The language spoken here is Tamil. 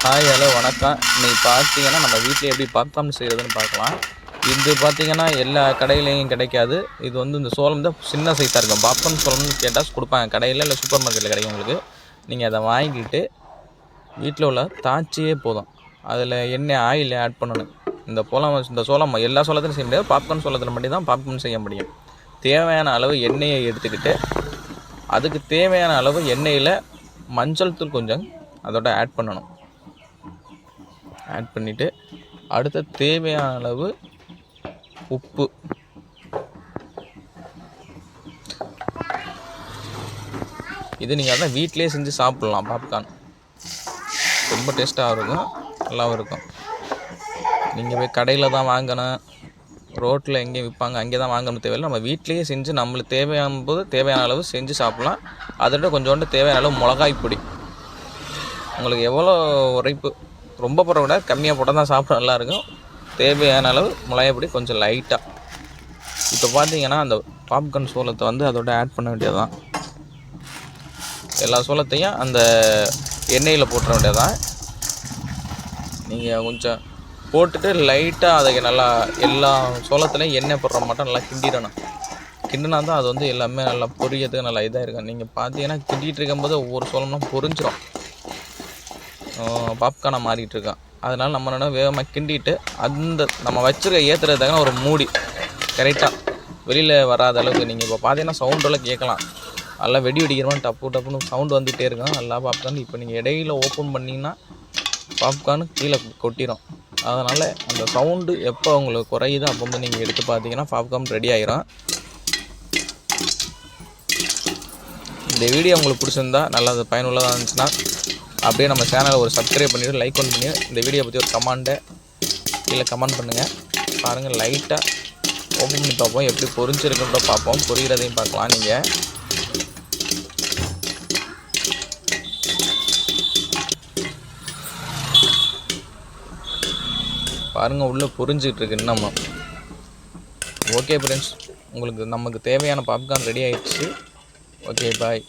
ஹாய் ஹலோ வணக்கம். இன்னைக்கு பார்த்தீங்கன்னா நம்ம வீட்டில் எப்படி பாப்கார்ன் செய்கிறதுன்னு பார்க்கலாம். இது பார்த்தீங்கன்னா எல்லா கடையிலையும் கிடைக்காது. இது வந்து இந்த சோளம் தான் சின்ன சைஸாக இருக்கும். பாப்கார்ன் சோளம்னு கேட்டால் கொடுப்பாங்க கடையில், இல்லை சூப்பர் மார்க்கெட்டில் கிடைக்கும் உங்களுக்கு. நீங்கள் அதை வாங்கிட்டு வீட்டில் உள்ள தாச்சியே போதும். அதில் எண்ணெய் ஆயில் ஆட் பண்ணணும். இந்த சோளம் எல்லா சோளத்திலும் செய்ய முடியாது, பாப்கார்ன் சோளத்தில் மட்டும் தான் பாப்கார்ன் செய்ய முடியும். தேவையான அளவு எண்ணெயை எடுத்துக்கிட்டு அதுக்கு தேவையான அளவு எண்ணெயில் மஞ்சள் தூள் கொஞ்சம் அதோட ஆட் பண்ணணும். ஆட் பண்ணிவிட்டு அடுத்த தேவையான அளவு உப்பு, இது நீங்கள் அதான் வீட்டிலே செஞ்சு சாப்பிட்லாம். பாப்கார்ன் ரொம்ப டேஸ்ட்டாக இருக்கும், நல்லாவும் இருக்கும். நீங்கள் போய் கடையில் தான் வாங்கணும், ரோட்டில் எங்கேயும் விற்பாங்க அங்கே தான் வாங்கணும் தேவையில்லை. நம்ம வீட்லேயே செஞ்சு நம்மளுக்கு தேவையான போது தேவையான அளவு செஞ்சு சாப்பிட்லாம். அதோட கொஞ்சோண்டு தேவையான அளவு மிளகாய் பொடி, உங்களுக்கு எவ்வளோ உரைப்பு ரொம்ப போட விட கம்மியாக போட்டால் தான் சாப்பிட நல்லாயிருக்கும். தேவையான அளவு மிளகாய் பொடி கொஞ்சம் லைட்டாக. இப்போ பார்த்தீங்கன்னா அந்த பாப்கார்ன் சோளத்தை வந்து அதோட ஆட் பண்ண வேண்டியதுதான். எல்லா சோளத்தையும் அந்த எண்ணெயில் போட்டுற வேண்டியதான். நீங்கள் கொஞ்சம் போட்டுட்டு லைட்டாக அதை நல்லா எல்லா சோளத்துலேயும் எண்ணெய் போடுற மாட்டோம் நல்லா கிண்டிடணும். கிண்டினா தான் அது வந்து எல்லாமே நல்லா பொரியறதுக்கு நல்லா இதாக இருக்கும். நீங்கள் பார்த்தீங்கன்னா கிண்டிகிட்டு இருக்கும்போது ஒவ்வொரு சோளம்லாம் பொரிஞ்சிடும், பாப்கார்னாக மாறிட்டு இருக்கான். அதனால் நம்ம என்ன வேகமாக கிண்டிட்டு அந்த நம்ம வச்சுருக்க ஏற்றுறதுக்கான ஒரு மூடி கரெக்டாக வெளியில் வராத அளவுக்கு. நீங்கள் இப்போ பார்த்தீங்கன்னா சவுண்டெல்லாம் கேட்கலாம், நல்லா வெடி வெடிக்கிறவன் டப்பு டப்புன்னு சவுண்டு வந்துகிட்டே இருக்கும் நல்லா பாப்கார்ன். இப்போ நீங்கள் இடையில ஓப்பன் பண்ணிங்கன்னா பாப்கார்னு கீழே கொட்டிடும். அதனால் அந்த சவுண்டு எப்போ உங்களுக்கு குறையுதோ அப்போ வந்து நீங்கள் எடுத்து பார்த்தீங்கன்னா பாப்கார்ன் ரெடி ஆகிரும். இந்த வீடியோ உங்களுக்கு பிடிச்சிருந்தா நல்லா பயனுள்ளதாக இருந்துச்சுன்னா அப்படியே நம்ம சேனலை ஒரு சப்ஸ்கிரைப் பண்ணிவிட்டு லைக் பண்ணி இந்த வீடியோ பற்றி ஒரு கமெண்ட்டை கீழே கமெண்ட் பண்ணுங்கள். பாருங்கள், லைட்டாக ஓப்பன் பண்ணி பார்ப்போம், எப்படி பொரிஞ்சிருக்குன்ற பார்ப்போம், பொரிகிறதையும் பார்க்கலாம். நீங்கள் பாருங்கள், உள்ளே பொரிஞ்சிக்கிட்டு இருக்கு இன்னமும். ஓகே ஃப்ரெண்ட்ஸ், உங்களுக்கு நமக்கு தேவையான பாப்கார்ன் ரெடி ஆகிடுச்சு. ஓகே, பாய்.